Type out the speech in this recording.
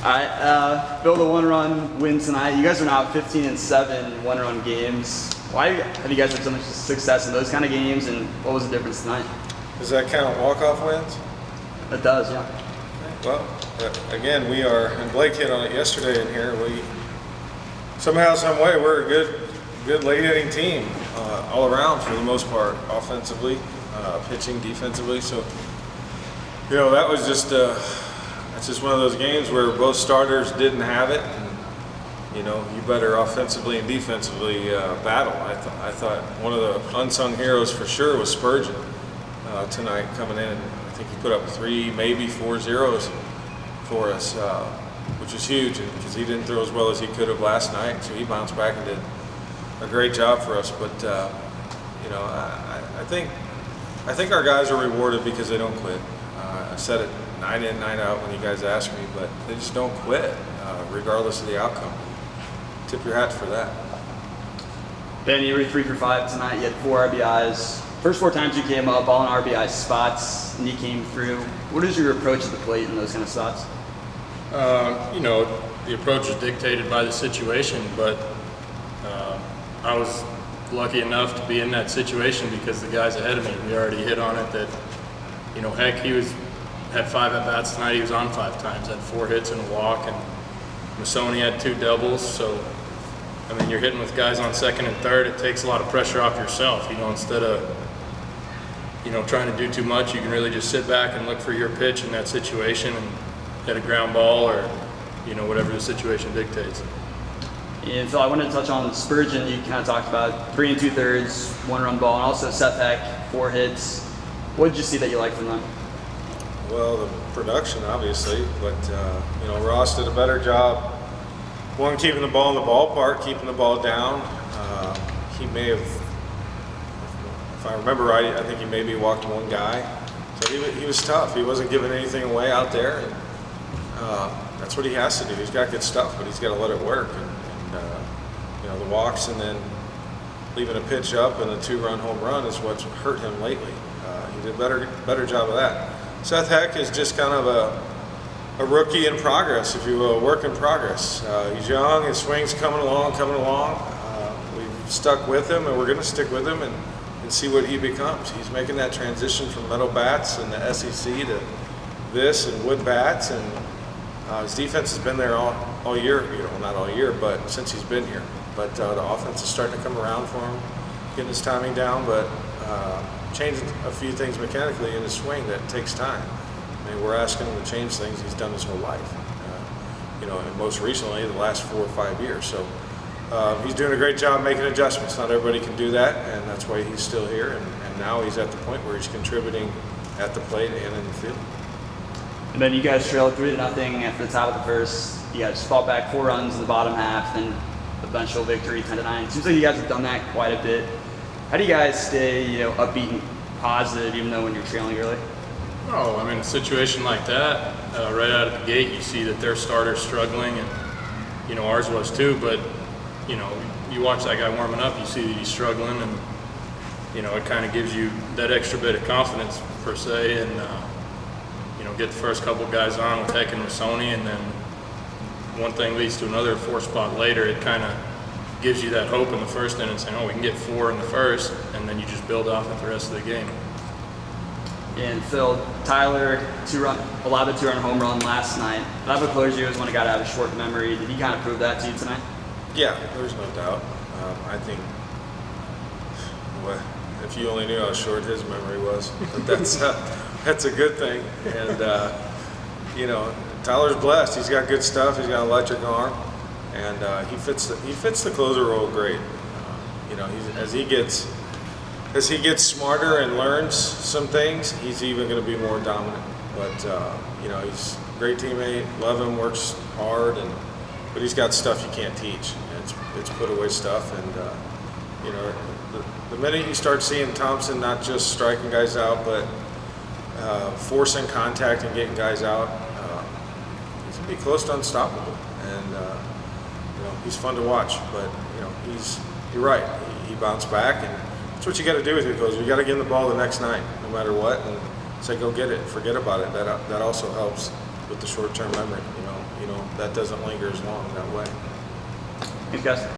All right, Bill, the one-run win tonight. You guys are now 15-7 one-run games. Why have you guys had so much success in those kind of games, and what was the difference tonight? Does that count walk-off wins? It does, yeah. Well, again, we are, and Blake hit on it yesterday in here, we somehow, some way, we're a good late-inning team all around for the most part, offensively, pitching, defensively. So, you know, that was just that's just one of those games where both starters didn't have it. And, you know, you better offensively and defensively battle. I thought one of the unsung heroes for sure was Spurgeon tonight coming in. I think he put up 3, maybe 4 zeros for us, which is huge because he didn't throw as well as he could have last night. So he bounced back and did a great job for us. But you know, I think our guys are rewarded because they don't quit. I said it night in, night out when you guys ask me, but they just don't quit regardless of the outcome. Tip your hat for that. Ben, you were 3 for 5 tonight. You had 4 RBIs. First 4 times you came up, all in RBI spots, and you came through. What is your approach at the plate in those kind of spots? You know, the approach is dictated by the situation, but I was lucky enough to be in that situation because the guys ahead of me, we already hit on it that, you know, heck, had 5 at-bats tonight. He was on 5 times, had 4 hits and a walk, and Masoni had 2 doubles. So, I mean, you're hitting with guys on second and third. It takes a lot of pressure off yourself. You know, instead of, you know, trying to do too much, you can really just sit back and look for your pitch in that situation and hit a ground ball or, you know, whatever the situation dictates. And Phil, I wanted to touch on Spurgeon. You kind of talked about 3 2/3, 1-run ball, and also Seth Heck, 4 hits. What did you see that you liked from them? Well, the production, obviously, but you know, Ross did a better job. One, keeping the ball in the ballpark, keeping the ball down. He may have, if I remember right, I think he maybe walked 1 guy. So he was tough. He wasn't giving anything away out there, and that's what he has to do. He's got good stuff, but he's got to let it work. And you know, the walks and then leaving a pitch up and a 2-run home run is what's hurt him lately. He did a better job of that. Seth Heck is just kind of a rookie in progress, if you will, a work in progress. He's young, his swing's coming along. We've stuck with him, and we're going to stick with him and see what he becomes. He's making that transition from metal bats and the SEC to this and wood bats, and his defense has been there all year. You know, not all year, but since he's been here. But the offense is starting to come around for him, getting his timing down, but changing a few things mechanically in his swing that takes time. I mean, we're asking him to change things he's done his whole life. You know, and most recently, the last 4 or 5 years. So he's doing a great job making adjustments. Not everybody can do that, and that's why he's still here. And now he's at the point where he's contributing at the plate and in the field. And then you guys trailed 3-0 after the top of the first. You guys fought back 4 runs in the bottom half, then eventual victory 10-9. Seems like you guys have done that quite a bit. How do you guys stay, you know, upbeat and positive even though when you're trailing early? Oh, I mean, a situation like that, right out of the gate, you see that their starter's struggling, and, you know, ours was too, but, you know, you watch that guy warming up, you see that he's struggling, and, you know, it kind of gives you that extra bit of confidence, per se, and, you know, get the first couple guys on with Heck and Masoni, and then one thing leads to another 4 spot later. It kind of gives you that hope in the first inning, saying, oh, we can get 4 in the first, and then you just build off it the rest of the game. And Phil, Tyler, allowed a 2-run home run last night. Lava Closure was one who got out of short memory. Did he kind of prove that to you tonight? Yeah, there's no doubt. I think, well, if you only knew how short his memory was, but that's a good thing. And you know, Tyler's blessed. He's got good stuff. He's got an electric arm, and he fits the closer role great. You know, as he gets smarter and learns some things, he's even going to be more dominant. But you know, he's a great teammate. Love him. Works hard, but he's got stuff you can't teach. It's put away stuff, and you know, the minute you start seeing Thompson not just striking guys out, but forcing contact and getting guys out, he's gonna be close to unstoppable. And you know, he's fun to watch. But you know, you're right. He bounced back, and that's what you got to do with your closer. You got to get him the ball the next night, no matter what, and say go get it. Forget about it. That also helps with the short-term memory. You know that doesn't linger as long that way. Thanks, guys.